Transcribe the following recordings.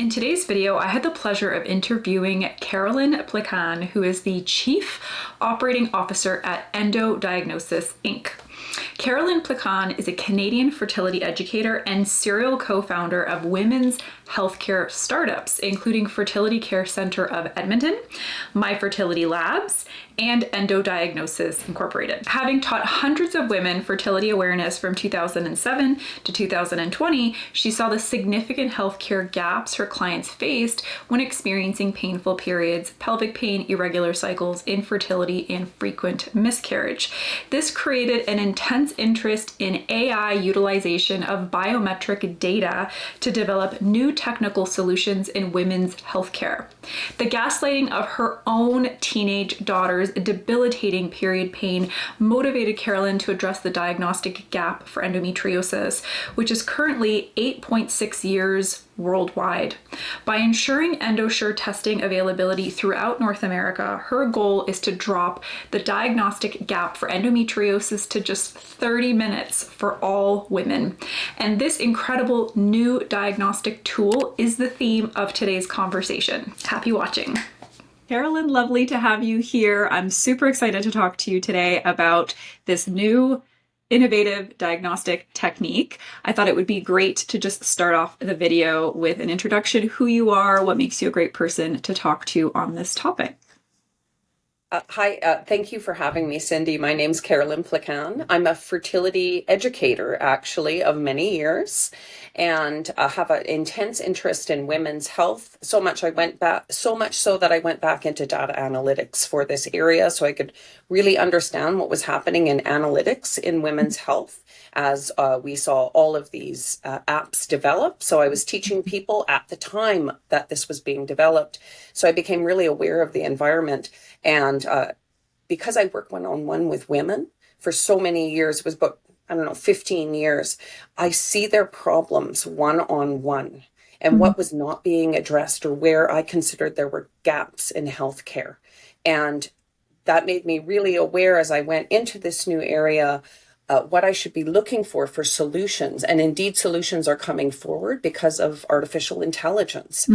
In today's video, I had the pleasure of interviewing Carolyn Plican, who is the Chief Operating Officer at EndoDiagnosis, Inc. Carolyn Plican is a Canadian fertility educator and serial co-founder of women's healthcare startups, including Fertility Care Center of Edmonton, Fertility Labs, and EndoDiagnosis Incorporated. Having taught hundreds of women fertility awareness from 2007 to 2020, she saw the significant healthcare gaps her clients faced when experiencing painful periods, pelvic pain, irregular cycles, infertility, and frequent miscarriage. This created an intense interest in AI utilization of biometric data to develop new technical solutions in women's healthcare. The gaslighting of her own teenage daughter's debilitating period pain motivated Carolyn to address the diagnostic gap for endometriosis, which is currently 8.6 years worldwide. By ensuring EndoSure testing availability throughout North America, her goal is to drop the diagnostic gap for endometriosis to just 30 minutes for all women. And this incredible new diagnostic tool is the theme of today's conversation. Happy watching. Carolyn, lovely to have you here. I'm super excited to talk to you today about this new innovative diagnostic technique. I thought it would be great to just start off the video with an introduction, who you are, what makes you a great person to talk to on this topic. Hi, thank you for having me, Cindy. My name's Carolyn Plican. I'm a fertility educator, actually, of many years, and have an intense interest in women's health. So much so that I went back into data analytics for this area, so I could really understand what was happening in analytics in women's health as we saw all of these apps develop. So I was teaching people at the time that this was being developed. So I became really aware of the environment. And because I work one-on-one with women for so many years, it was about, 15 years, I see their problems one-on-one and what was not being addressed or where I considered there were gaps in healthcare. And that made me really aware as I went into this new area what I should be looking for solutions. And indeed, solutions are coming forward because of artificial intelligence.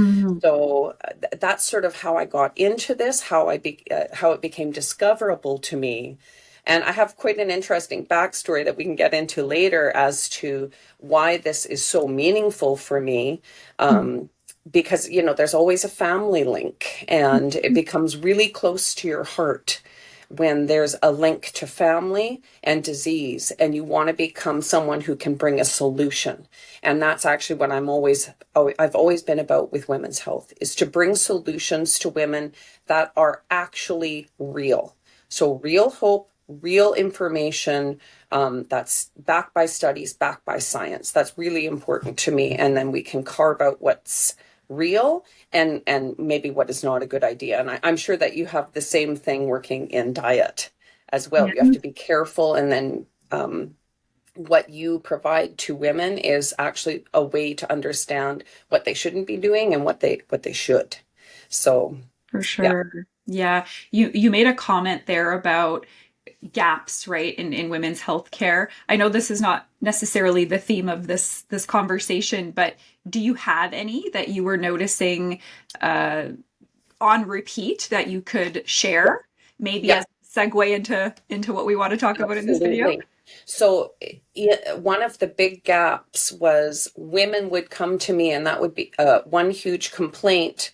So that's sort of how I got into this, how it became discoverable to me. And I have quite an interesting backstory that we can get into later as to why this is so meaningful for me. Because, there's always a family link, and it becomes really close to your heart when there's a link to family and disease, and you want to become someone who can bring a solution. And that's actually what I've always been about with women's health, is to bring solutions to women that are actually real. So real hope, real information, that's backed by studies, backed by science. That's really important to me. And then we can carve out what's real and maybe what is not a good idea. And I'm sure that you have the same thing working in diet as well. You have to be careful. And then what you provide to women is actually a way to understand what they shouldn't be doing and what they should. So for sure. Yeah. You made a comment there about gaps, right, in women's healthcare. I know this is not necessarily the theme of this conversation, but do you have any that you were noticing on repeat that you could share, maybe as a segue into what we want to talk about in this video? So one of the big gaps was women would come to me, and that would be one huge complaint.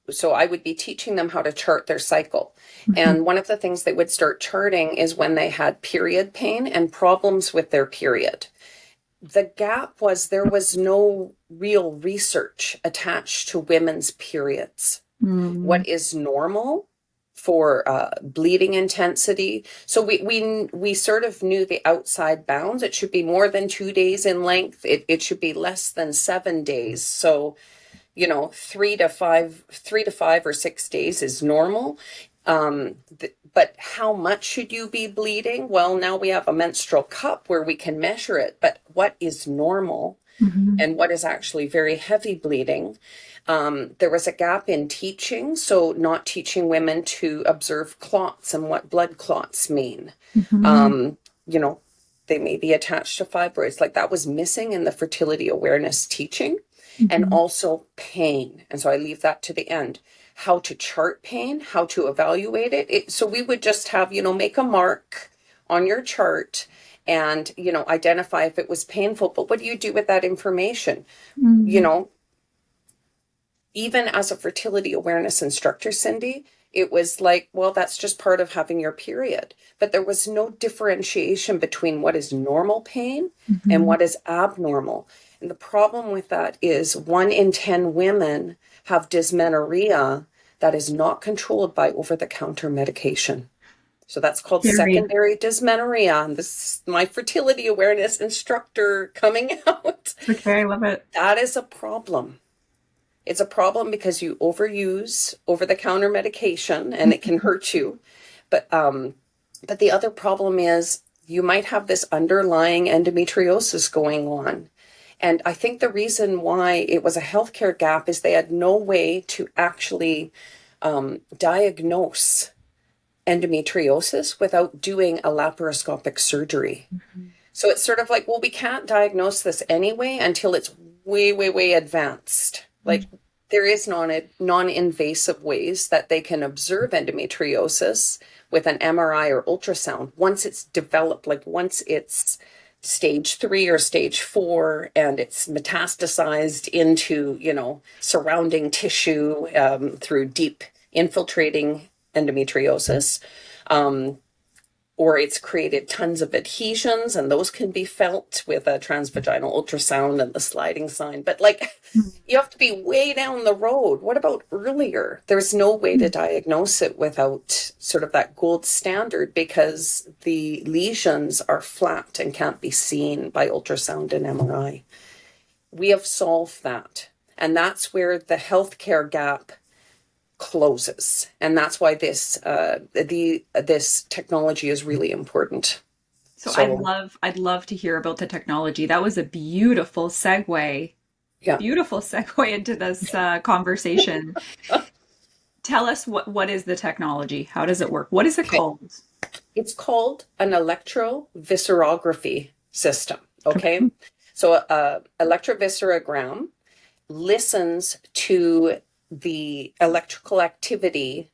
So I would be teaching them how to chart their cycle. And one of the things they would start charting is when they had period pain and problems with their period. The gap was there was no real research attached to women's periods. What is normal for bleeding intensity. So we sort of knew the outside bounds. It should be more than 2 days in length. It should be less than 7 days. So 3 to 5 or 6 days is normal. But how much should you be bleeding? Well, now we have a menstrual cup where we can measure it, but what is normal and what is actually very heavy bleeding? There was a gap in teaching, so not teaching women to observe clots and what blood clots mean. They may be attached to fibroids. Like that was missing in the fertility awareness teaching. and also pain. And so I leave that to the end. How to chart pain, how to evaluate it. So we would just have, make a mark on your chart and, identify if it was painful. But what do you do with that information? Even as a fertility awareness instructor, Cindy, it was like, well, that's just part of having your period. But there was no differentiation between what is normal pain and what is abnormal. And the problem with that is 1 in 10 women have dysmenorrhea that is not controlled by over-the-counter medication. So that's called secondary dysmenorrhea. And this is my fertility awareness instructor coming out. Okay, I love it. That is a problem. It's a problem because you overuse over-the-counter medication and it can hurt you. But the other problem is you might have this underlying endometriosis going on. And I think the reason why it was a healthcare gap is they had no way to actually diagnose endometriosis without doing a laparoscopic surgery. So it's sort of like, well, we can't diagnose this anyway until it's way, way, way advanced. Like there is non-invasive ways that they can observe endometriosis with an MRI or ultrasound once it's developed, like once it's stage 3 or stage 4 and it's metastasized into, surrounding tissue through deep infiltrating endometriosis. Or it's created tons of adhesions, and those can be felt with a transvaginal ultrasound and the sliding sign. But you have to be way down the road. What about earlier? There's no way to diagnose it without sort of that gold standard because the lesions are flat and can't be seen by ultrasound and MRI. We have solved that. And that's where the healthcare gap closes, and that's why this technology is really important. So I'd love to hear about the technology. That was a beautiful segue. Yeah. Beautiful segue into this conversation. Tell us what is the technology? How does it work? What is it called? It's called an electroviscerography system. Okay. So electroviscerogram listens to the electrical activity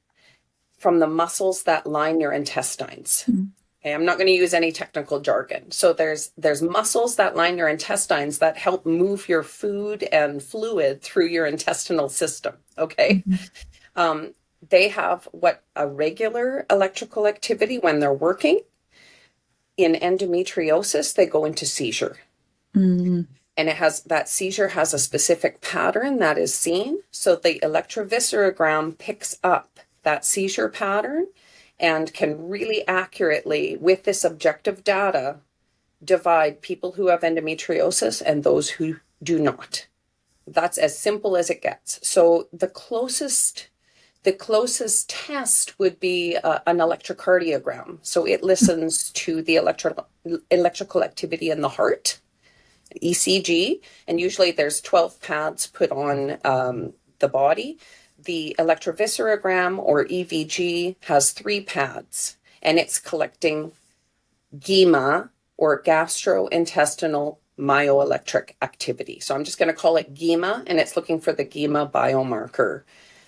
from the muscles that line your intestines. Okay, I'm not going to use any technical jargon. So there's muscles that line your intestines that help move your food and fluid through your intestinal system. Okay. They have a regular electrical activity when they're working. In endometriosis, they go into seizure. And that seizure has a specific pattern that is seen. So the electroviscerogram picks up that seizure pattern and can really accurately, with this objective data, divide people who have endometriosis and those who do not. That's as simple as it gets. So the closest test would be an electrocardiogram. So it listens to the electrical activity in the heart, ECG, and usually there's 12 pads put on the body. The electroviscerogram or EVG has 3 pads, and it's collecting GEMA or gastrointestinal myoelectric activity. So I'm just going to call it GEMA, and it's looking for the GEMA biomarker.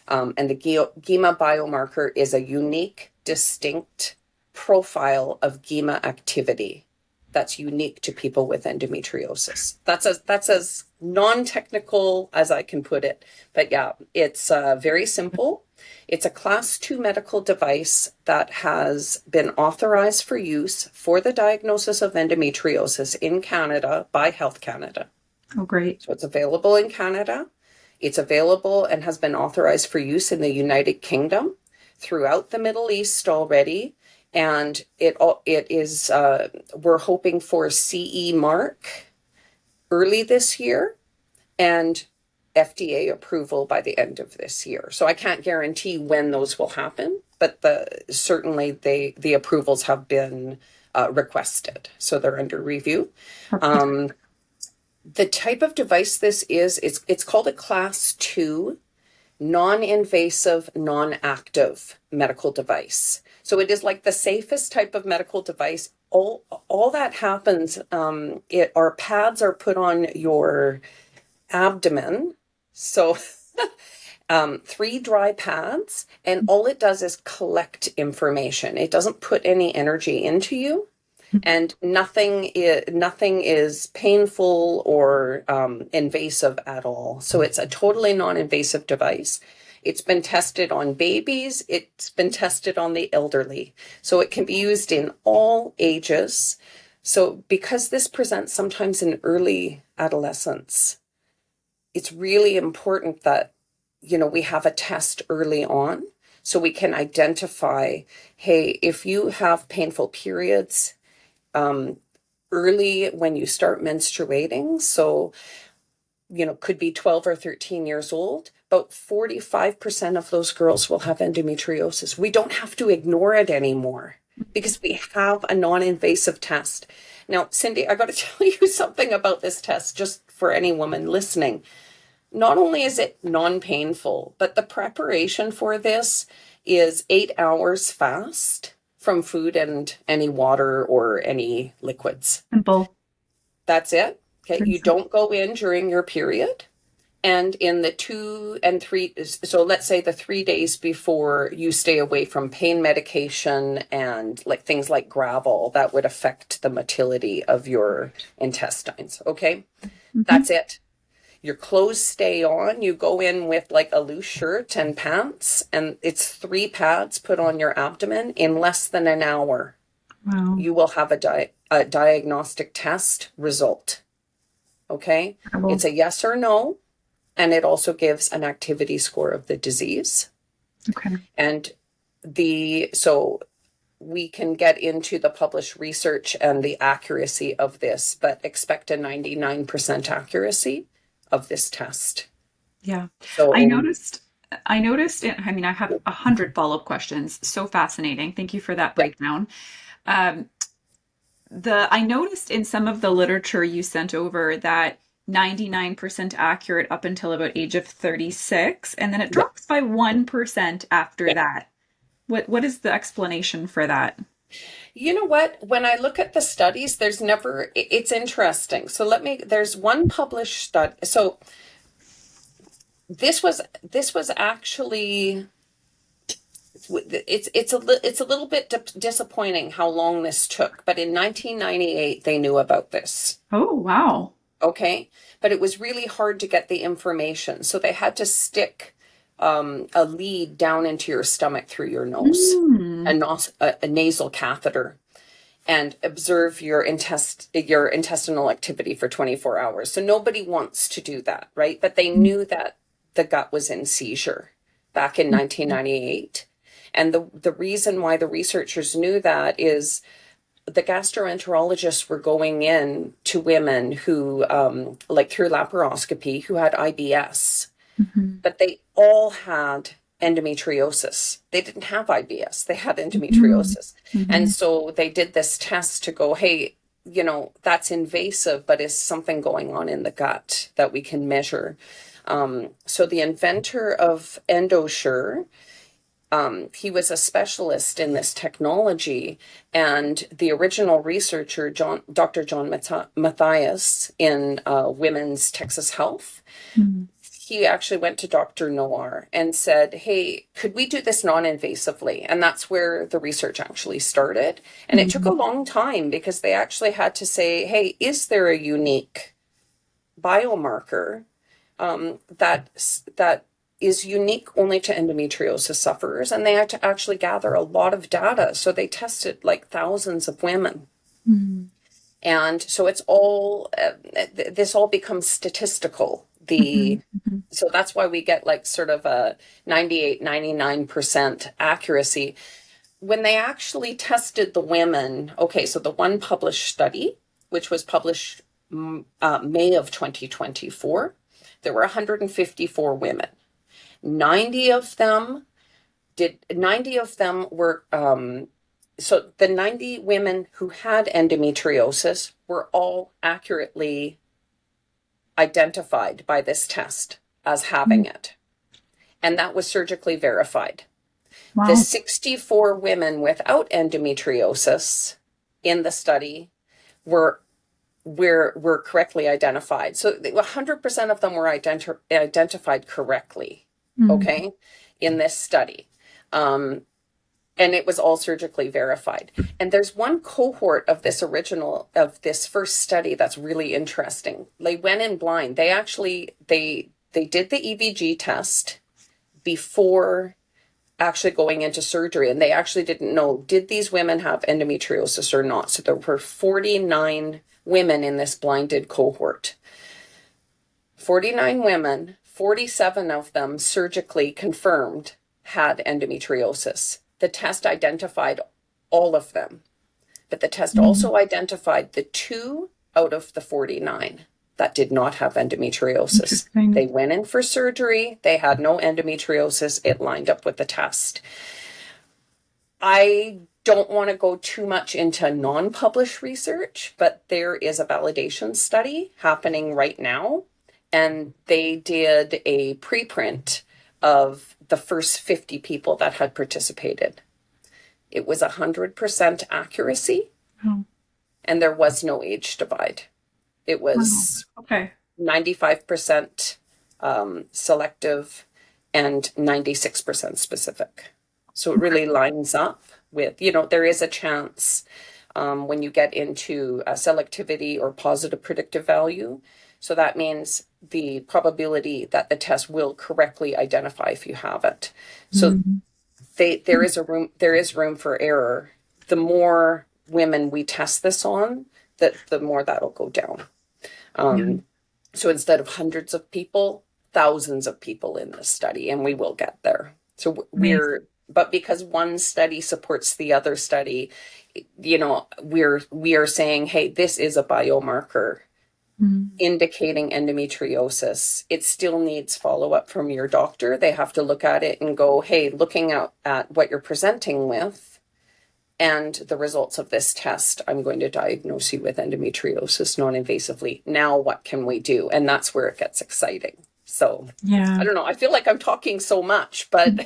And the GEMA biomarker is a unique, distinct profile of GEMA activity that's unique to people with endometriosis. That's as non-technical as I can put it. But yeah, it's very simple. It's a class 2 medical device that has been authorized for use for the diagnosis of endometriosis in Canada by Health Canada. Oh, great. So it's available in Canada. It's available and has been authorized for use in the United Kingdom, throughout the Middle East already. And it is, we're hoping for CE mark early this year and FDA approval by the end of this year. So I can't guarantee when those will happen, but certainly the approvals have been requested. So they're under review. The type of device this is, it's called a class 2 non-invasive, non-active medical device. So it is like the safest type of medical device. All that happens, our pads are put on your abdomen. So 3 dry pads, and all it does is collect information. It doesn't put any energy into you, and nothing is painful or invasive at all. So it's a totally non-invasive device. It's been tested on babies. It's been tested on the elderly. So it can be used in all ages. So because this presents sometimes in early adolescence, it's really important that, we have a test early on so we can identify, hey, if you have painful periods early when you start menstruating, so, could be 12 or 13 years old, about 45% of those girls will have endometriosis. We don't have to ignore it anymore because we have a non-invasive test. Now, Cindy, I got to tell you something about this test, just for any woman listening. Not only is it non-painful, but the preparation for this is 8 hours fast from food and any water or any liquids. Simple. That's it. Okay. You don't go in during your period. And in the 2 and 3, so let's say the 3 days before, you stay away from pain medication and like things like gravel that would affect the motility of your intestines. Okay. That's it. Your clothes stay on. You go in with like a loose shirt and pants, and it's 3 pads put on your abdomen in less than an hour. Wow. You will have a diagnostic test result. Okay. It's a yes or no. And it also gives an activity score of the disease. Okay. And so we can get into the published research and the accuracy of this, but expect a 99% accuracy of this test. Yeah. So I noticed, I have 100 follow-up questions. So fascinating. Thank you for that breakdown. I noticed in some of the literature you sent over that 99% accurate up until about age of 36, and then it drops by 1% after that. What is the explanation for that? You know what? When I look at the studies, it's interesting. So there's one published study. So this was actually, it's a little bit disappointing how long this took, but in 1998 they knew about this. Oh, wow. Okay. But it was really hard to get the information. So they had to stick a lead down into your stomach through your nose, a nasal catheter, and observe your intestinal activity for 24 hours. So nobody wants to do that, right? But they knew that the gut was in seizure back in 1998. And the reason why the researchers knew that is the gastroenterologists were going in to women who, through laparoscopy, who had IBS, but they all had endometriosis. They didn't have IBS. They had endometriosis. And so they did this test to go, hey, that's invasive, but is something going on in the gut that we can measure? So the inventor of EndoSure, he was a specialist in this technology, and the original researcher, Dr. John Matthias in Women's Texas Health, he actually went to Dr. Noir and said, hey, could we do this non-invasively? And that's where the research actually started. And it took a long time because they actually had to say, hey, is there a unique biomarker that is unique only to endometriosis sufferers? And they had to actually gather a lot of data. So they tested like thousands of women. And so it's all, this all becomes statistical. So that's why we get like sort of a 98, 99% accuracy. When they actually tested the women, okay, so the one published study, which was published May of 2024, there were 154 women. 90 of them were, so the 90 women who had endometriosis were all accurately identified by this test as having it. And that was surgically verified. Wow. The 64 women without endometriosis in the study were were correctly identified. So 100% of them were identified correctly, okay, in this study. And it was all surgically verified. And there's one cohort of this first study that's really interesting. They went in blind. They did the EVG test before actually going into surgery, and they actually didn't know, did these women have endometriosis or not? So there were 49 women in this blinded cohort. 49 women, 47 of them surgically confirmed had endometriosis. The test identified all of them, but the test also identified the 2 out of the 49 that did not have endometriosis. They went in for surgery. They had no endometriosis. It lined up with the test. I don't want to go too much into non-published research, but there is a validation study happening right now, and they did a preprint of the first 50 people that had participated. It was 100% accuracy, and there was no age divide. It was 95% selective and 96% specific. So it really lines up with, there is a chance when you get into selectivity or positive predictive value. So that means the probability that the test will correctly identify if you have it. So there is room for error. The more women we test this on, the more that'll go down. So instead of hundreds of people, thousands of people in this study, and we will get there. So but because one study supports the other study, we are saying, hey, this is a biomarker indicating endometriosis. It still needs follow-up from your doctor. They have to look at it and go, hey, looking at what you're presenting with and the results of this test, I'm going to diagnose you with endometriosis non-invasively. Now what can we do? And that's where it gets exciting. So I don't know. I feel like I'm talking so much, but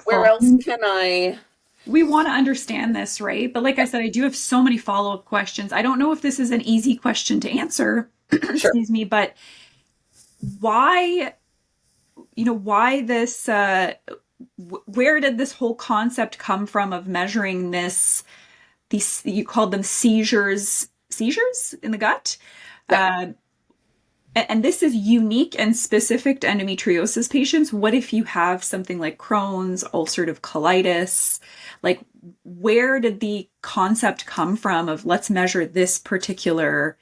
where else can I... We want to understand this, right? But like I said, I do have so many follow-up questions. I don't know if this is an easy question to answer, excuse me, but why this, where did this whole concept come from of measuring these, you called them seizures in the gut? Yeah. And this is unique and specific to endometriosis patients. What if you have something like Crohn's, ulcerative colitis? Like, where did the concept come from of let's measure this particular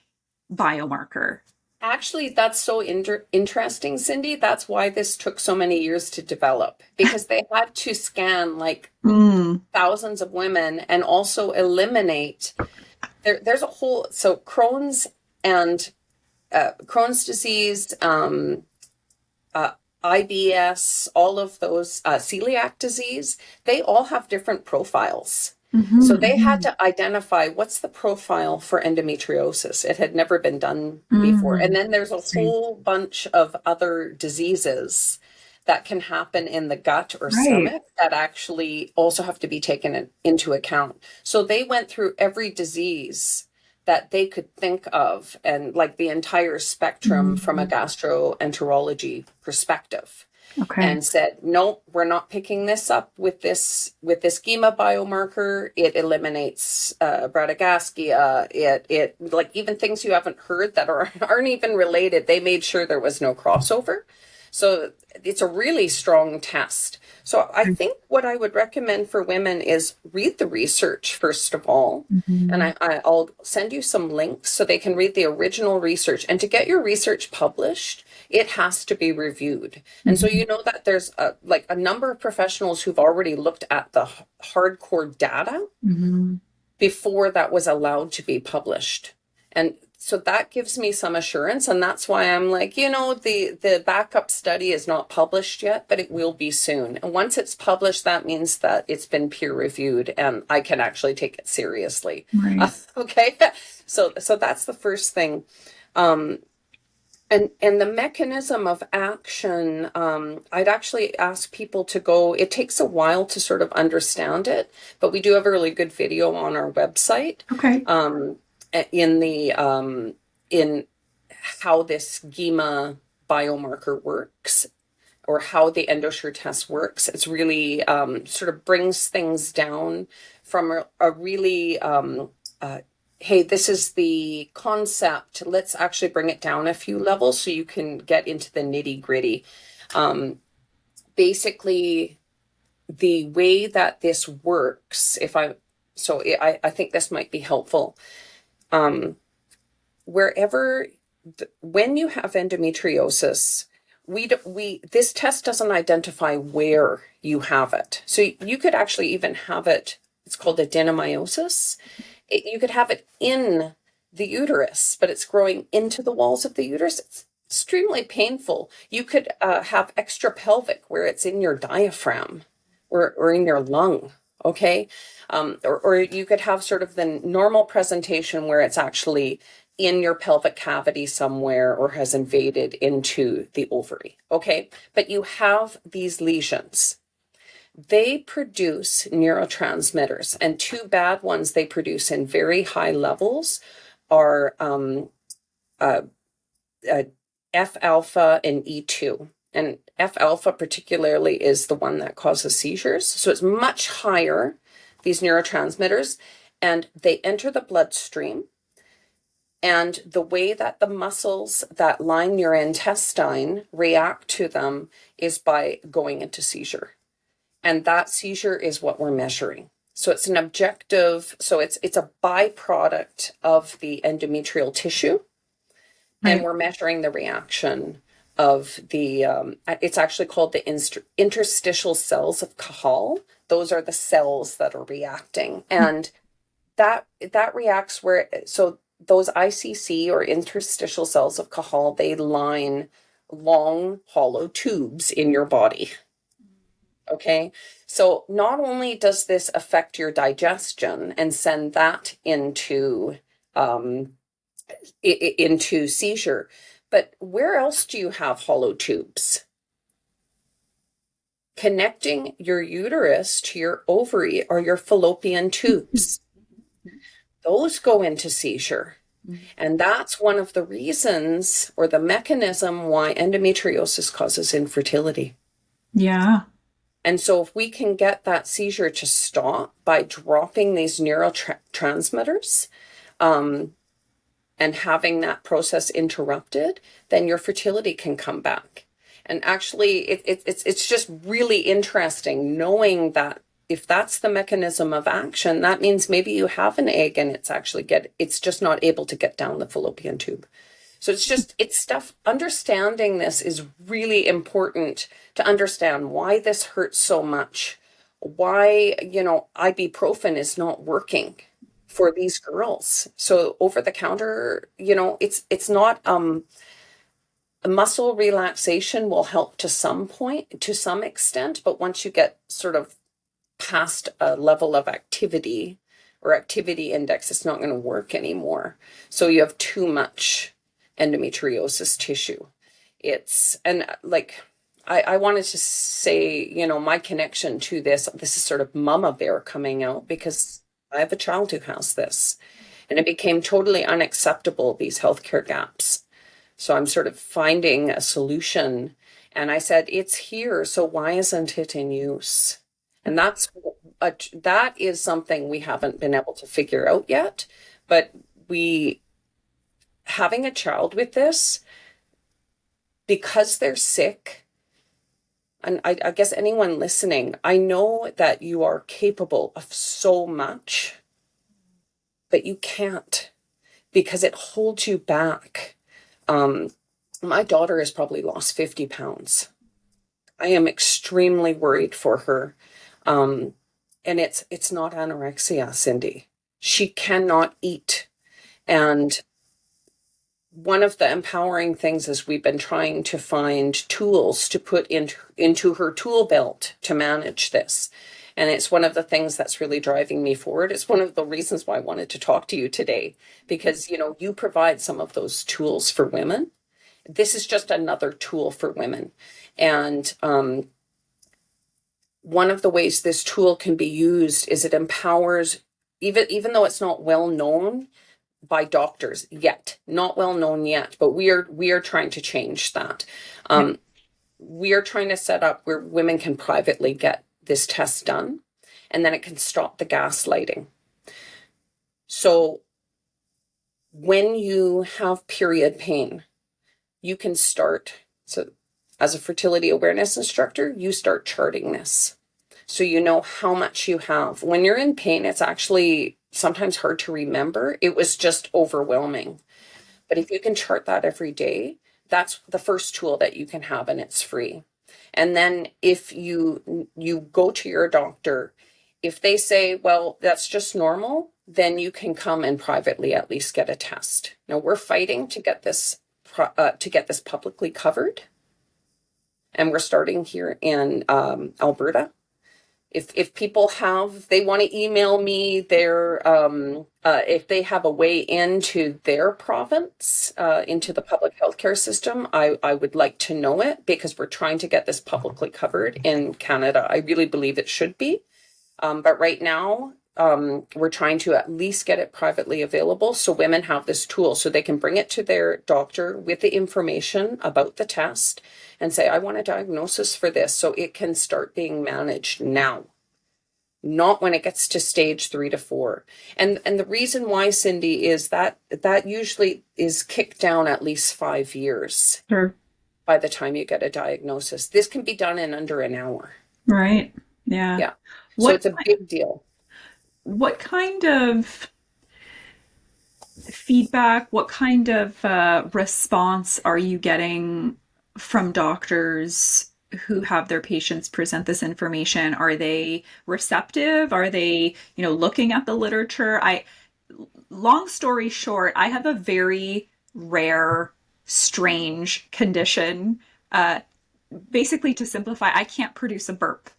biomarker? Actually, that's so interesting, Cindy. That's why this took so many years to develop, because they had to scan like thousands of women and also eliminate. There's a whole, so Crohn's and Crohn's disease, IBS, all of those, celiac disease, they all have different profiles. So they had to identify what's the profile for endometriosis. It had never been done before. And then there's a whole bunch of other diseases that can happen in the gut or stomach that actually also have to be taken into account. So they went through every disease that they could think of, and like the entire spectrum from a gastroenterology perspective. And said, no, we're not picking this up with this schema biomarker. It eliminates bradygaskia. It like even things you haven't heard that aren't even related. They made sure there was no crossover. So it's a really strong test. So I think what I would recommend for women is read the research, first of all. And I'll send you some links so they can read the original research. And to get your research published, it has to be reviewed. And so you know that there's a number of professionals who've already looked at the hardcore data before that was allowed to be published. And so that gives me some assurance. And that's why I'm like, the backup study is not published yet, but it will be soon. And once it's published, that means that it's been peer reviewed and I can actually take it seriously. Okay. So that's the first thing. And the mechanism of action, I'd actually ask people to go, it takes a while to sort of understand it, but we do have a really good video on our website. in the in how this GEMA biomarker works, or how the EndoSure test works. It's really sort of brings things down from a really hey, this is the concept. Let's actually bring it down a few levels so you can get into the nitty gritty. Basically, the way that this works, I think this might be helpful. Wherever, when you have endometriosis, this test doesn't identify where you have it. So you could actually even have it, it's called adenomyosis. You could have it in the uterus, but it's growing into the walls of the uterus. It's extremely painful. You could have extra pelvic where it's in your diaphragm or in your lung, okay? Or you could have sort of the normal presentation where it's actually in your pelvic cavity somewhere or has invaded into the ovary, okay? But you have these lesions. They produce neurotransmitters, and two bad ones they produce in very high levels are F alpha and E2. And F alpha particularly is the one that causes seizures. So it's much higher, these neurotransmitters, and they enter the bloodstream. And the way that the muscles that line your intestine react to them is by going into seizure. And that seizure is what we're measuring. So it's an objective, so it's a byproduct of the endometrial tissue. Right. And we're measuring the reaction of the, it's actually called the interstitial cells of Cajal. Those are the cells that are reacting. And that reacts so those ICC, or interstitial cells of Cajal, they line long, hollow tubes in your body. Okay, so not only does this affect your digestion and send that into seizure, but where else do you have hollow tubes? Connecting your uterus to your ovary are your fallopian tubes. Those go into seizure. And that's one of the reasons, or the mechanism, why endometriosis causes infertility. Yeah. And so if we can get that seizure to stop by dropping these neurotransmitters and having that process interrupted, then your fertility can come back. And actually, it's just really interesting knowing that if that's the mechanism of action, that means maybe you have an egg and it's just not able to get down the fallopian tube. So it's stuff, understanding this is really important to understand why this hurts so much, why, ibuprofen is not working for these girls. So over the counter, it's not, muscle relaxation will help to some extent, but once you get sort of past a level of activity or activity index, it's not going to work anymore. So you have too much endometriosis tissue. I wanted to say, my connection to this is sort of mama bear coming out, because I have a child who has this, and it became totally unacceptable, these healthcare gaps. So I'm sort of finding a solution, and I said, it's here, so why isn't it in use? And that is something we haven't been able to figure out yet, but having a child with this, because they're sick, and I guess anyone listening, I know that you are capable of so much, but you can't, because it holds you back. My daughter has probably lost 50 pounds. I am extremely worried for her. And it's not anorexia, Cindy. She cannot eat. And one of the empowering things is we've been trying to find tools to put into her tool belt to manage this. And it's one of the things that's really driving me forward. It's one of the reasons why I wanted to talk to you today, because, you provide some of those tools for women. This is just another tool for women. And one of the ways this tool can be used is it empowers, even though it's not well known, by doctors yet, not well known yet, but we are trying to change that. We are trying to set up where women can privately get this test done, and then it can stop the gaslighting. So when you have period pain, you can start, so as a fertility awareness instructor, you start charting this. So you know how much you have. When you're in pain, it's actually sometimes hard to remember. It was just overwhelming. But if you can chart that every day, that's the first tool that you can have, and it's free. And then if you go to your doctor, if they say, well, that's just normal, then you can come and privately at least get a test. Now we're fighting to get this publicly covered, and we're starting here in Alberta. If people they want to email me their, if they have a way into their province, into the public healthcare system, I would like to know it, because we're trying to get this publicly covered in Canada. I really believe it should be. But right now, we're trying to at least get it privately available, so women have this tool so they can bring it to their doctor with the information about the test and say, I want a diagnosis for this, so it can start being managed now, not when it gets to stage 3 to 4. And the reason why, Cindy, is that usually is kicked down at least 5 years. Sure. By the time you get a diagnosis. This can be done in under an hour. Right. Yeah. Yeah. So it's a big deal. What kind of feedback, what kind of response are you getting from doctors who have their patients present this information? Are they receptive? Are they, looking at the literature? Long story short, I have a very rare, strange condition. Basically, to simplify, I can't produce a burp.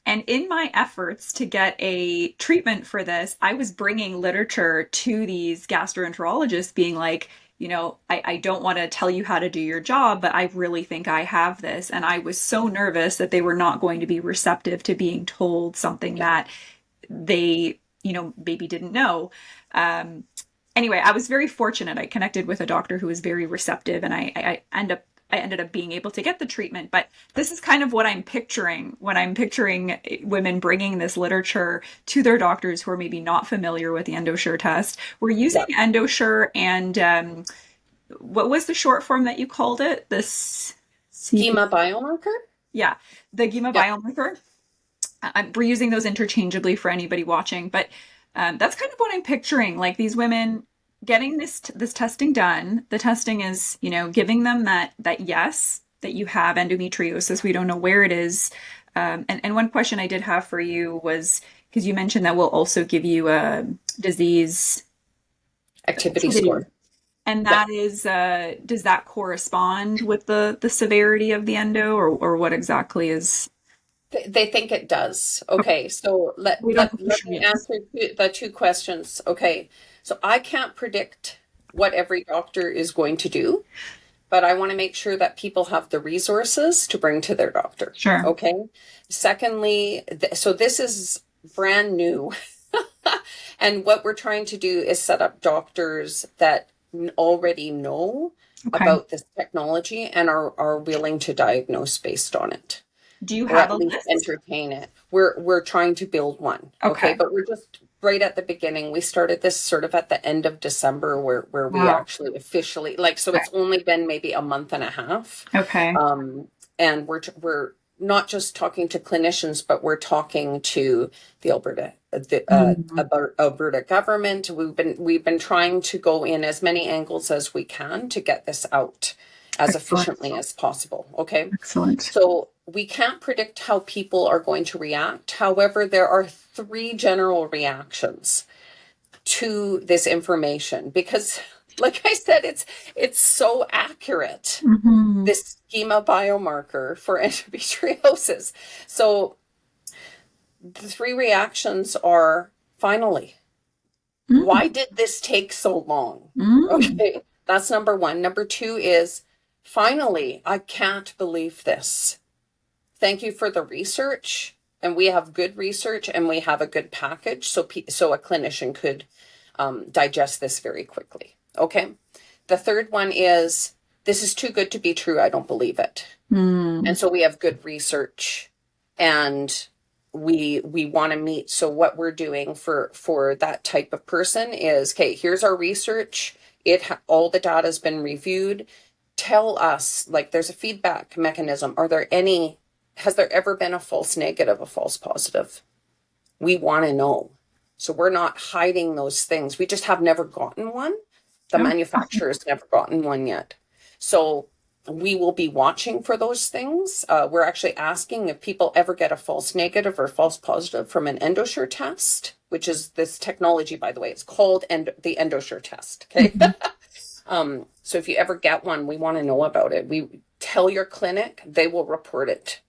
And in my efforts to get a treatment for this, I was bringing literature to these gastroenterologists being like, I don't want to tell you how to do your job, but I really think I have this. And I was so nervous that they were not going to be receptive to being told something that they, maybe didn't know. Anyway, I was very fortunate. I connected with a doctor who was very receptive, and I ended up being able to get the treatment. But this is kind of what I'm picturing when I'm picturing women bringing this literature to their doctors who are maybe not familiar with the EndoSure test. We're using EndoSure, and what was the short form that you called it? This Schema biomarker? Yeah, the GEMA biomarker. We're using those interchangeably for anybody watching, but that's kind of what I'm picturing. Like these women getting this testing done. The testing is, giving them that yes, that you have endometriosis. We don't know where it is. And one question I did have for you was, because you mentioned that we'll also give you a disease activity score. And that is, does that correspond with the severity of the endo, or what exactly is? They think it does. Okay, so let me answer the two questions. Okay, so I can't predict what every doctor is going to do, but I want to make sure that people have the resources to bring to their doctor. Sure. Okay. Secondly, so this is brand new. And what we're trying to do is set up doctors that already know about this technology and are willing to diagnose based on it. Do you have at least entertain it? We're trying to build one. Okay. But we're just right at the beginning. We started this sort of at the end of December where we actually officially so it's only been maybe a month and a half. Okay. And we're not just talking to clinicians, but we're talking to the Alberta government. We've been trying to go in as many angles as we can to get this out as efficiently as possible. Okay. Excellent. So we can't predict how people are going to react. However, there are 3 general reactions to this information because, like I said, it's so accurate. Mm-hmm. This schema biomarker for endometriosis. So the 3 reactions are finally. Mm-hmm. Why did this take so long? Mm-hmm. Okay, that's number 1. Number 2 is finally, I can't believe this. Thank you for the research, and we have good research and we have a good package so a clinician could digest this very quickly. Okay. The third one is, this is too good to be true. I don't believe it. And so we have good research, and we want to meet. So what we're doing for that type of person is, okay, here's our research. All the data has been reviewed. Tell us, like, there's a feedback mechanism. Has there ever been a false negative, a false positive? We want to know. So we're not hiding those things. We just have never gotten one. The manufacturer's never gotten one yet. So we will be watching for those things. We're actually asking if people ever get a false negative or false positive from an EndoSure test, which is this technology, by the way. It's called the EndoSure test. Okay. So if you ever get one, we want to know about it. We tell your clinic, they will report it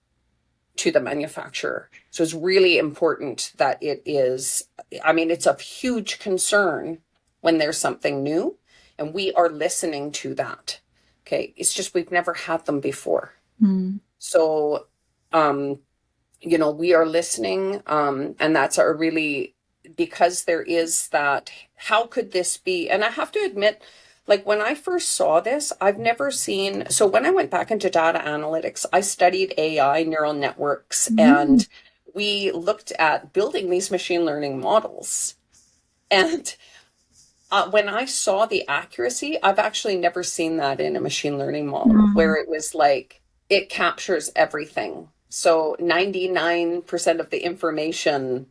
to the manufacturer. So it's really important that it's of huge concern when there's something new, and we are listening to that. Okay. It's just, we've never had them before. So, we are listening. And that's because there is that, how could this be? And I have to admit, like, when I first saw this, I've never seen, so when I went back into data analytics, I studied AI, neural networks, and we looked at building these machine learning models. And when I saw the accuracy, I've actually never seen that in a machine learning model where it was like, it captures everything. So 99% of the information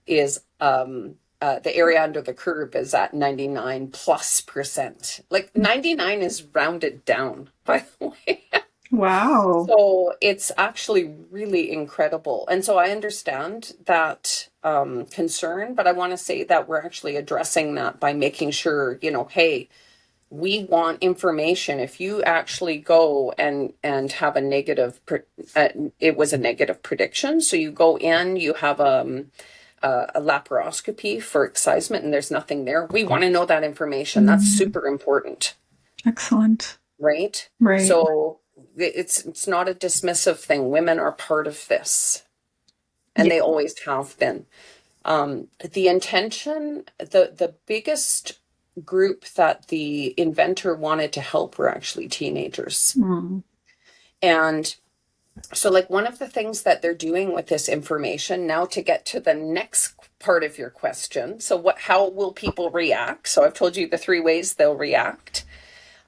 is, the area under the curve is at 99+%. Like 99 is rounded down, by the way. Wow. So it's actually really incredible. And so I understand that concern, but I want to say that we're actually addressing that by making sure, hey, we want information. If you actually go and have a negative, it was a negative prediction. So you go in, you have a laparoscopy for excisement and there's nothing there. We want to know that information. That's super important. Excellent. Right? Right. So it's not a dismissive thing. Women are part of this, and they always have been. The intention, the biggest group that the inventor wanted to help were actually teenagers. And so, like, one of the things that they're doing with this information now, to get to the next part of your question, so how will people react? So I've told you the 3 ways they'll react.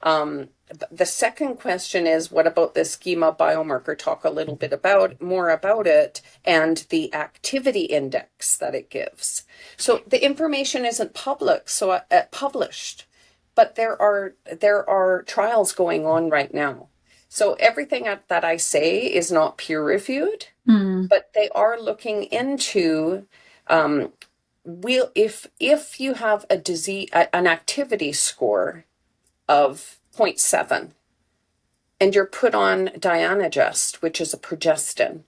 The second question is, what about the schema biomarker? Talk a little bit more about it, and the activity index that it gives. So the information isn't published, but there are trials going on right now. So everything that I say is not peer reviewed, but they are looking into, if you have a disease, an activity score of 0.7, and you're put on Diagnostic, which is a progestin,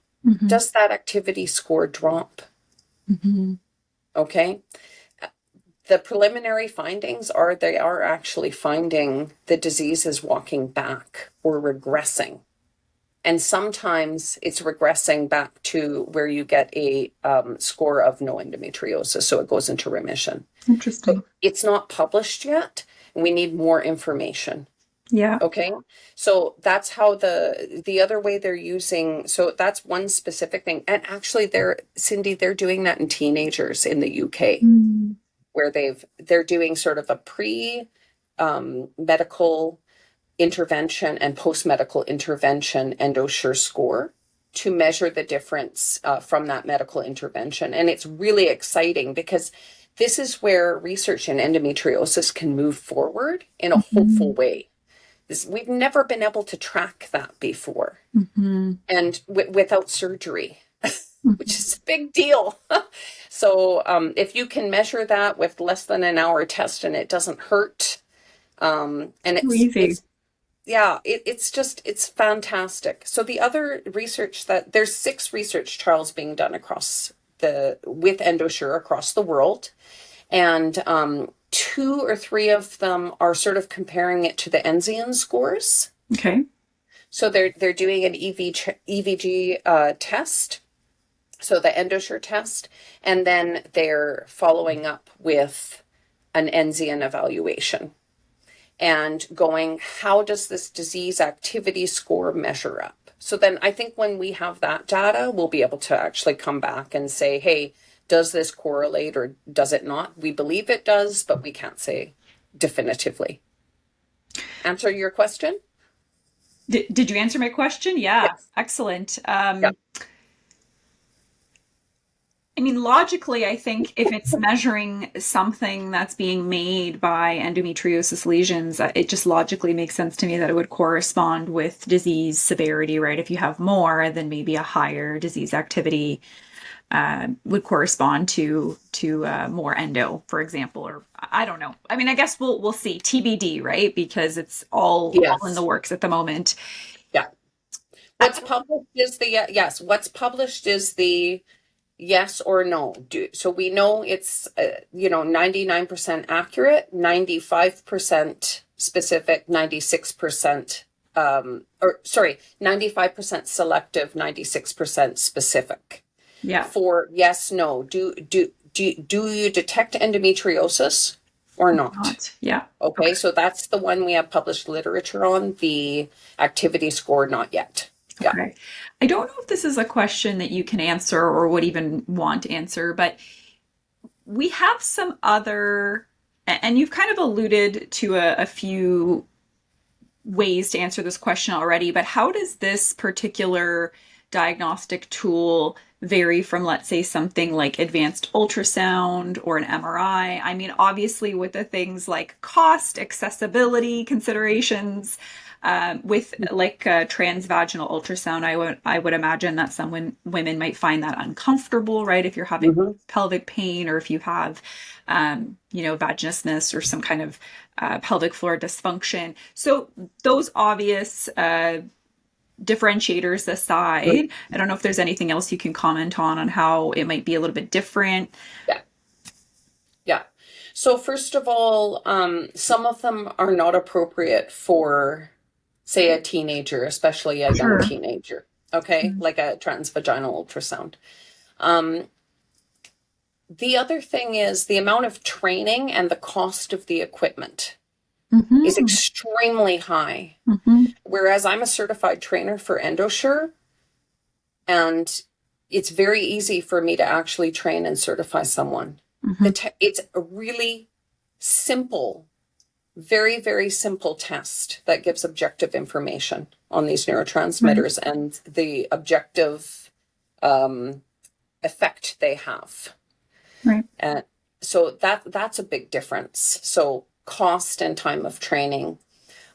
does that activity score drop? Okay. The preliminary findings are they are actually finding the disease is walking back or regressing. And sometimes it's regressing back to where you get a score of no endometriosis. So it goes into remission. Interesting. So it's not published yet. We need more information. Yeah. Okay. So that's how the other way they're using. So that's one specific thing. And actually they're doing that in teenagers in the UK, where they're doing sort of a medical intervention and post-medical intervention EndoSure score to measure the difference from that medical intervention. And it's really exciting because this is where research in endometriosis can move forward in a hopeful way. We've never been able to track that before, and without surgery, which is a big deal. So if you can measure that with less than an hour test and it doesn't hurt, and it's fantastic. So the other research there's 6 research trials being done with EndoSure across the world. And 2 or 3 of them are sort of comparing it to the Enzian scores. Okay. So they're doing an EVG test, so the EndoSure test, and then they're following up with an Enzian evaluation and going, how does this disease activity score measure up? So then I think when we have that data, we'll be able to actually come back and say, hey, does this correlate or does it not? We believe it does, but we can't say definitively. Answer your question? Did you answer my question? Yeah, Yes. excellent. Yeah. I mean, logically, I think if it's measuring something that's being made by endometriosis lesions, it just logically makes sense to me that it would correspond with disease severity, right? If you have more, then maybe a higher disease activity would correspond to more endo, for example, or I don't know. I mean, I guess we'll see TBD, right? Because it's all in the Yes. works at the moment. Yeah. What's published is the yes. What's published is the yes or no. So we know it's 99% accurate, 95% specific, 96% 95% selective, 96% specific. Yeah. For yes, no. Do you detect endometriosis or not? Yeah. Okay, so that's the one we have published literature on, the activity score, not yet. Yeah. Okay. I don't know if this is a question that you can answer or would even want to answer, but we have some other, and you've kind of alluded to a few ways to answer this question already, but how does this particular diagnostic tool vary from, let's say, something like advanced ultrasound or an MRI? I mean, obviously, with the things like cost, accessibility considerations, with like transvaginal ultrasound, I would imagine that some women might find that uncomfortable, right? If you're having pelvic pain or if you have, vaginismus or some kind of pelvic floor dysfunction. So those obvious differentiators aside, I don't know if there's anything else you can comment on how it might be a little bit different. Yeah. So first of all, some of them are not appropriate for, say, a teenager, especially a young teenager. Okay, like a transvaginal ultrasound. The other thing is the amount of training and the cost of the equipment is extremely high. Whereas I'm a certified trainer for EndoSure, and it's very easy for me to actually train and certify someone. It's a really simple, very, very simple test that gives objective information on these neurotransmitters and the objective effect they have. Right. And so that's a big difference. So cost and time of training.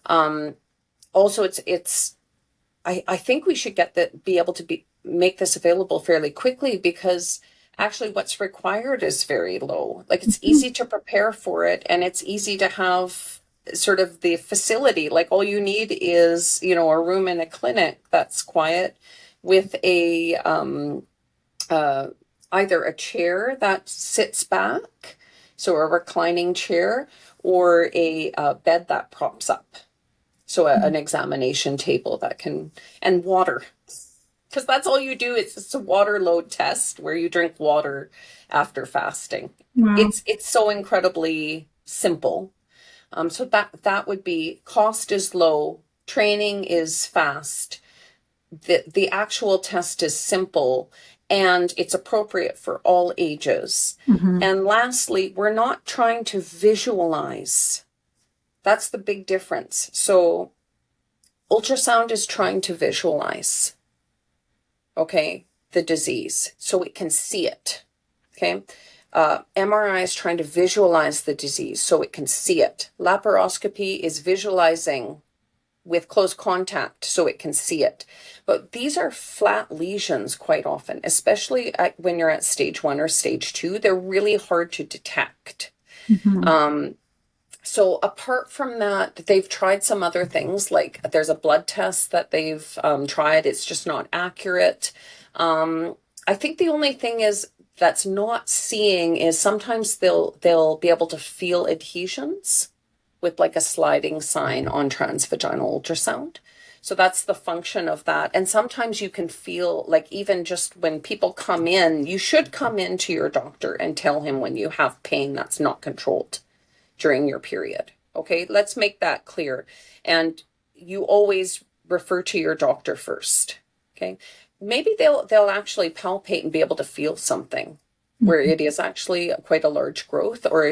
Also, I think we should be able to make this available fairly quickly, because actually what's required is very low. Like, it's easy to prepare for it, and it's easy to have sort of the facility. Like, all you need is, a room in a clinic that's quiet with a either a chair that sits back, so a reclining chair, or a bed that props up. So an examination table and water, because that's all you do. It's a water load test where you drink water after fasting. Wow. It's so incredibly simple. So that would be, cost is low, training is fast, the actual test is simple, and it's appropriate for all ages. And lastly, we're not trying to visualize. That's the big difference. So ultrasound is trying to visualize, okay, the disease so it can see it, okay? MRI is trying to visualize the disease so it can see it. Laparoscopy is visualizing with close contact so it can see it. But these are flat lesions quite often, especially when you're at stage 1 or stage 2. They're really hard to detect. So apart from that, they've tried some other things, like there's a blood test that they've tried. It's just not accurate. I think the only thing is that's not seeing is sometimes they'll be able to feel adhesions with like a sliding sign on transvaginal ultrasound. So that's the function of that. And sometimes you can feel like, even just when people come in, you should come in to your doctor and tell him when you have pain that's not controlled. during your period. Okay, let's make that clear. And you always refer to your doctor first. Okay, maybe they'll actually palpate and be able to feel something where it is actually quite a large growth or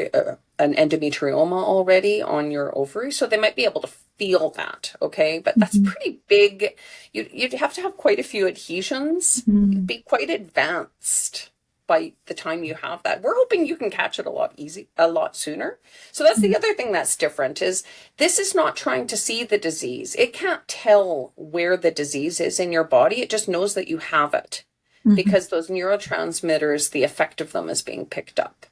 an endometrioma already on your ovary. So they might be able to feel that, okay? But that's pretty big. You'd have to have quite a few adhesions. It'd be quite advanced by the time you have that. We're hoping you can catch it a lot sooner. So that's the other thing that's different is this is not trying to see the disease. It can't tell where the disease is in your body. It just knows that you have it. Because those neurotransmitters, the effect of them is being picked up.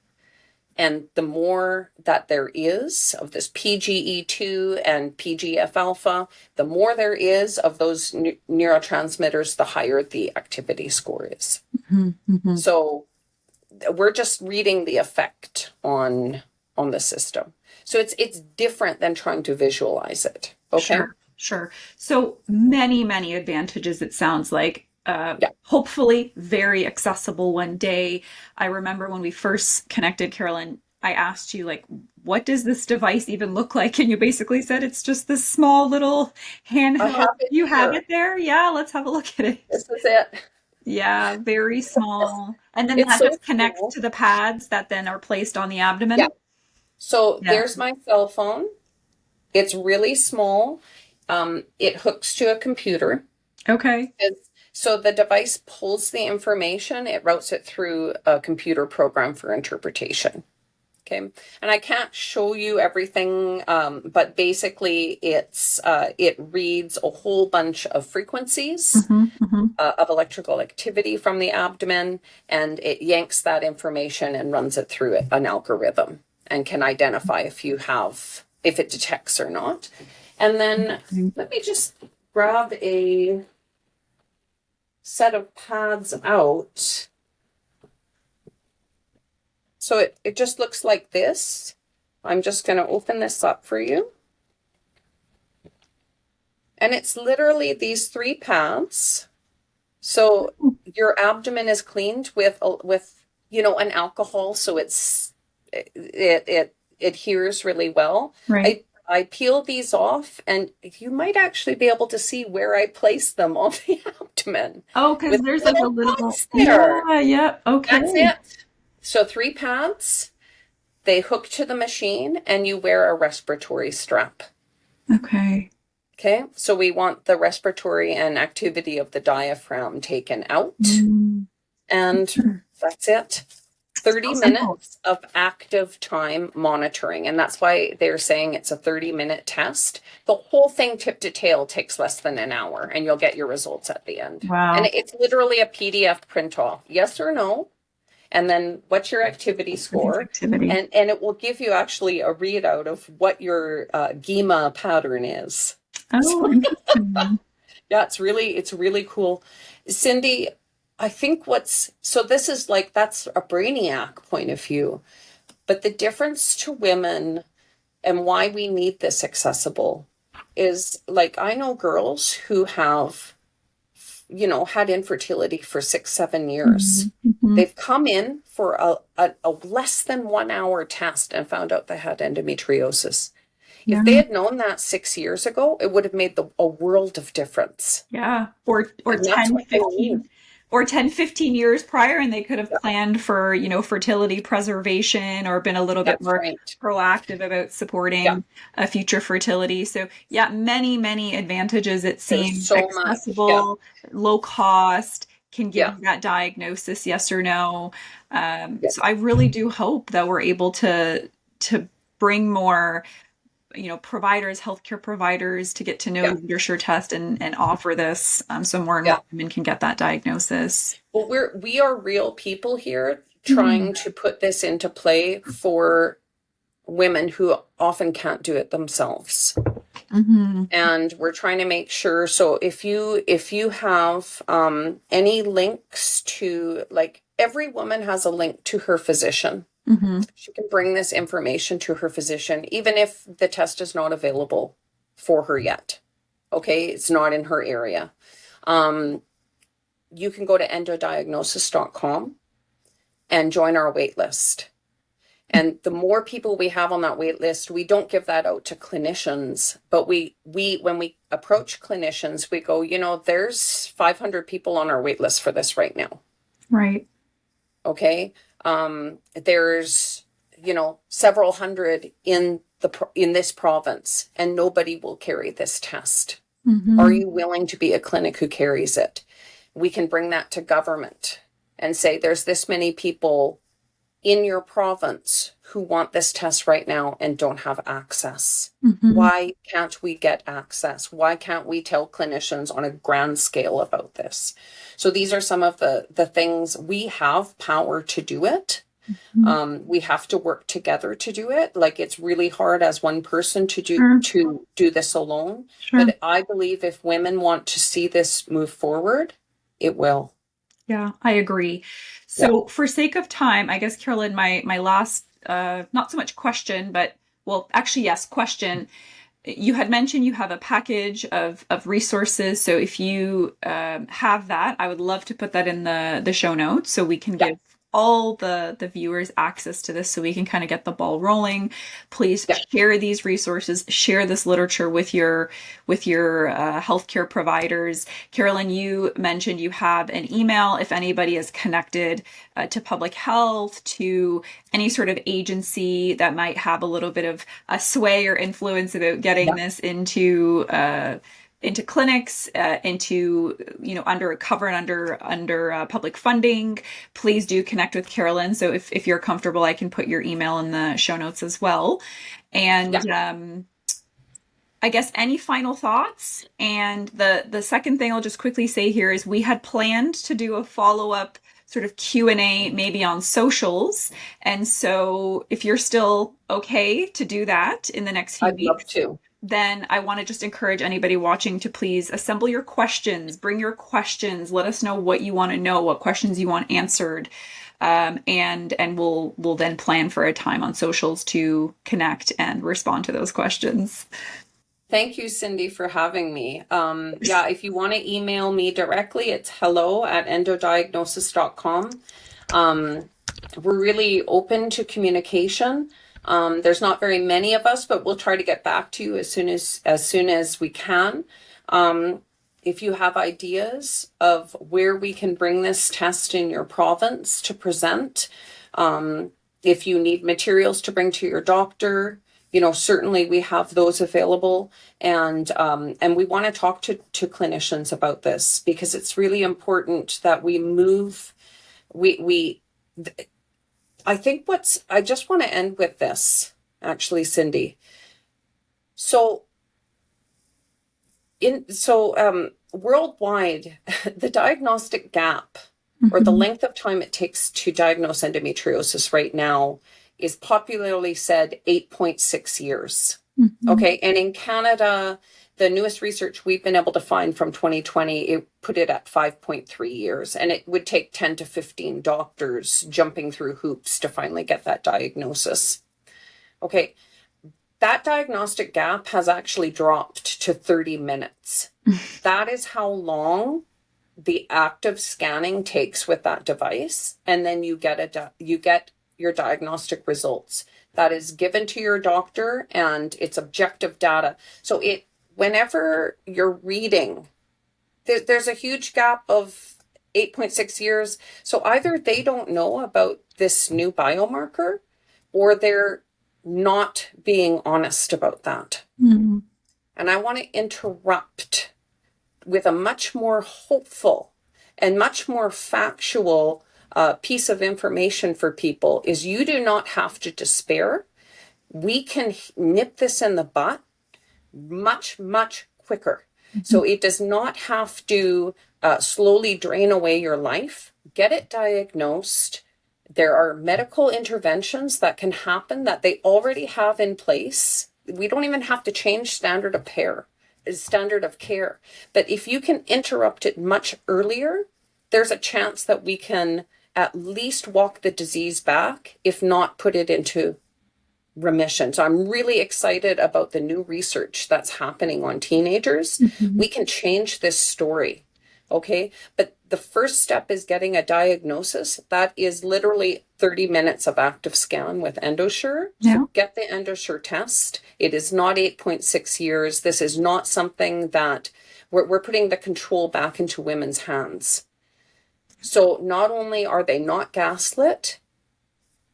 And the more that there is of this PGE2 and PGF alpha, the more there is of those neurotransmitters, the higher the activity score is. So we're just reading the effect on the system. So it's different than trying to visualize it. Okay. Sure. So many advantages, it sounds like. Hopefully very accessible one day. I remember when we first connected, Carolyn, I asked you, like, what does this device even look like? And you basically said it's just this small little handheld. You have it there? Yeah, let's have a look at it. This is it. Yeah, very small. And then that just connects to the pads that then are placed on the abdomen. Yeah. So there's my cell phone. It's really small. It hooks to a computer. Okay. So the device pulls the information, it routes it through a computer program for interpretation. Okay. And I can't show you everything, but basically it reads a whole bunch of frequencies of electrical activity from the abdomen, and it yanks that information and runs it through an algorithm and can identify if it detects or not. And then let me just grab a set of pads out. So it just looks like this. I'm just going to open this up for you. And it's literally these 3 pads. So your abdomen is cleaned with an alcohol, so it adheres really well. Right. I peel these off, and you might actually be able to see where I place them on the abdomen. Oh, because there's like a little there. Yeah. Okay. That's it. So 3 pads, they hook to the machine, and you wear a respiratory strap. Okay. Okay, so we want the respiratory and activity of the diaphragm taken out, and that's it. 30 minutes of active time monitoring. And that's why they're saying it's a 30-minute test. The whole thing tip to tail takes less than an hour, and you'll get your results at the end. Wow. And it's literally a PDF print off, yes or no. And then what's your activity score? And it will give you actually a readout of what your GEMA pattern is. Oh, interesting. Yeah, it's really cool. Cindy, I think this is like, that's a brainiac point of view, but the difference to women and why we need this accessible is, like, I know girls who have, had infertility for 6-7 years. They've come in for a less than 1 hour test and found out they had endometriosis. If they had known that 6 years ago, it would have made a world of difference. Yeah. Or 10, 15 years prior, and they could have planned for, fertility preservation or been a little bit more proactive about supporting a future fertility. So many advantages. It seems so accessible, low cost, can give you that diagnosis, yes or no. So I really do hope that we're able to bring more providers, healthcare providers, to get to know the EndoSure test and offer this so more and more women can get that diagnosis. Well, we are real people here trying to put this into play for women who often can't do it themselves. And we're trying to make sure. So if you have any links to, like, every woman has a link to her physician. She can bring this information to her physician, even if the test is not available for her yet. Okay, it's not in her area. You can go to EndoDiagnosis.com and join our wait list. And the more people we have on that wait list, we don't give that out to clinicians, but we when we approach clinicians, we go, there's 500 people on our wait list for this right now. Right. Okay. There's, several hundred in this province, and nobody will carry this test. Mm-hmm. Are you willing to be a clinic who carries it? We can bring that to government and say, there's this many people in your province who want this test right now and don't have access. Mm-hmm. Why can't we get access? Why can't we tell clinicians on a grand scale about this? So these are some of the things. We have power to do it. Mm-hmm. We have to work together to do it. Like, it's really hard as one person to do this alone. Sure. But I believe if women want to see this move forward, it will. Yeah, I agree. So for sake of time, I guess, Carolyn, my last, not so much question, but yes, question. You had mentioned you have a package of resources. So if you have that, I would love to put that in the show notes so we can give all the viewers access to this, so we can kind of get the ball rolling. Please share these resources, share this literature with your healthcare providers. Carolyn, you mentioned you have an email if anybody is connected to public health, to any sort of agency that might have a little bit of a sway or influence about getting this into clinics, under public funding. Please do connect with Carolyn. So if you're comfortable, I can put your email in the show notes as well. And I guess any final thoughts? And the second thing I'll just quickly say here is we had planned to do a follow-up sort of Q&A maybe on socials. And so if you're still okay to do that in the next few weeks. I'd love to. Then I want to just encourage anybody watching to please assemble your questions, bring your questions, let us know what you want to know, what questions you want answered. And we'll then plan for a time on socials to connect and respond to those questions. Thank you, Cindy, for having me. If you want to email me directly, it's hello@endodiagnosis.com. We're really open to communication. There's not very many of us, but we'll try to get back to you as soon as we can. If you have ideas of where we can bring this test in your province to present, if you need materials to bring to your doctor, certainly we have those available, and we want to talk to clinicians about this, because it's really important that we move. I think I just want to end with this, actually, Cindy. So worldwide, the diagnostic gap, or the length of time it takes to diagnose endometriosis right now, is popularly said 8.6 years. Mm-hmm. Okay. And in Canada, the newest research we've been able to find from 2020, it put it at 5.3 years. And it would take 10 to 15 doctors jumping through hoops to finally get that diagnosis. Okay. That diagnostic gap has actually dropped to 30 minutes. That is how long the active scanning takes with that device. And then you get your diagnostic results. That is given to your doctor, and it's objective data. So whenever you're reading, there's a huge gap of 8.6 years. So either they don't know about this new biomarker, or they're not being honest about that. Mm-hmm. And I want to interrupt with a much more hopeful and much more factual piece of information for people. Is you do not have to despair. We can nip this in the butt much, much quicker. Mm-hmm. So it does not have to slowly drain away your life. Get it diagnosed. There are medical interventions that can happen that they already have in place. We don't even have to change standard of care. But if you can interrupt it much earlier, there's a chance that we can at least walk the disease back, if not put it into remission. So I'm really excited about the new research that's happening on teenagers. Mm-hmm. We can change this story. Okay. But the first step is getting a diagnosis. That is literally 30 minutes of active scan with EndoSure. Yeah. So get the EndoSure test. It is not 8.6 years. This is not something that we're putting the control back into women's hands. So not only are they not gaslit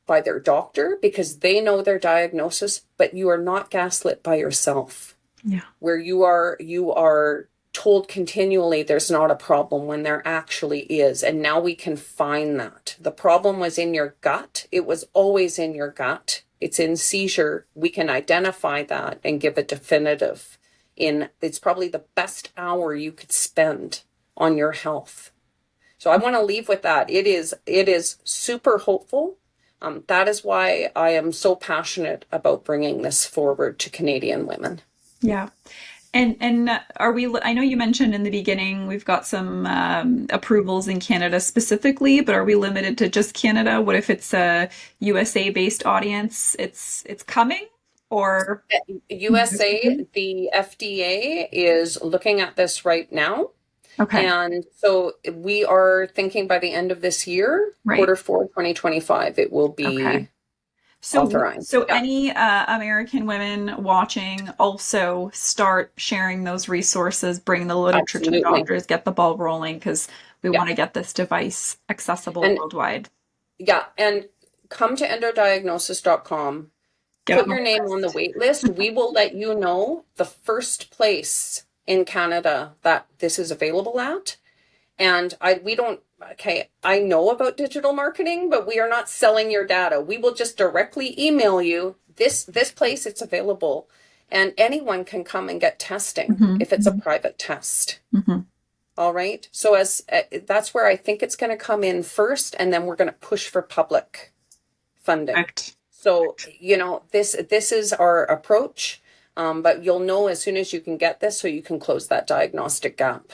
by their doctor because they know their diagnosis, but you are not gaslit by yourself. Yeah. Where you are told continually there's not a problem when there actually is. And now we can find that. The problem was in your gut. It was always in your gut. It's in seizure. We can identify that and give a definitive. It's probably the best hour you could spend on your health. So I want to leave with that. It is super hopeful. That is why I am so passionate about bringing this forward to Canadian women. Yeah. And are we, I know you mentioned in the beginning, we've got some approvals in Canada specifically, but are we limited to just Canada? What if it's a USA based audience? It's coming, or? USA, the FDA is looking at this right now. Okay. And so we are thinking by the end of this year, Right. Q4 2025, it will be Okay. authorized. So Yeah. any American women watching also start sharing those resources, bring the literature to Absolutely. doctors, get the ball rolling, because we Yeah. want to get this device accessible And- worldwide. Yeah. And come to endodiagnosis.com, Get put on your the name list. on the wait list. We will let you know the first place in Canada that this is available at. And I know about digital marketing, but we are not selling your data. We will just directly email you this place, it's available. And anyone can come and get testing if it's a private test. All right. So that's where I think it's going to come in first, and then we're going to push for public funding. Correct. So, this is our approach. But you'll know as soon as you can get this, so you can close that diagnostic gap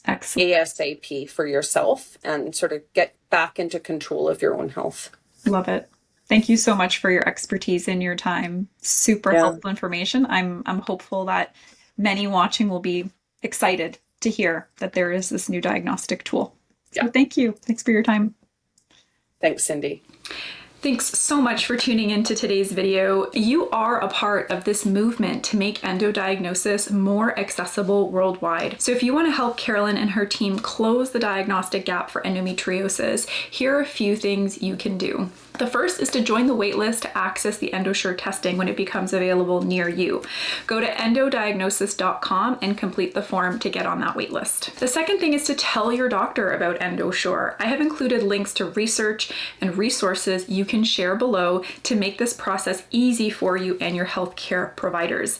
Excellent. ASAP for yourself and sort of get back into control of your own health. Love it. Thank you so much for your expertise and your time. Super helpful information. I'm hopeful that many watching will be excited to hear that there is this new diagnostic tool. So thank you. Thanks for your time. Thanks, Cindy. Thanks so much for tuning into today's video. You are a part of this movement to make endodiagnosis more accessible worldwide. So if you want to help Carolyn and her team close the diagnostic gap for endometriosis, here are a few things you can do. The first is to join the waitlist to access the EndoSure testing when it becomes available near you. Go to endodiagnosis.com and complete the form to get on that waitlist. The second thing is to tell your doctor about EndoSure. I have included links to research and resources you can share below to make this process easy for you and your healthcare providers.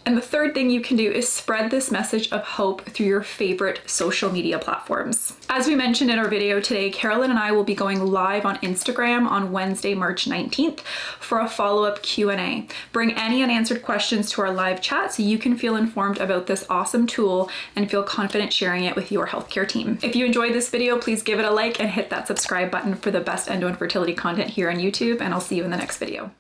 And the third thing you can do is spread this message of hope through your favorite social media platforms. As we mentioned in our video today, Carolyn and I will be going live on Instagram on Wednesday, March 19th for a follow-up Q&A. Bring any unanswered questions to our live chat so you can feel informed about this awesome tool and feel confident sharing it with your healthcare team. If you enjoyed this video, please give it a like and hit that subscribe button for the best endo and fertility content here on YouTube, and I'll see you in the next video.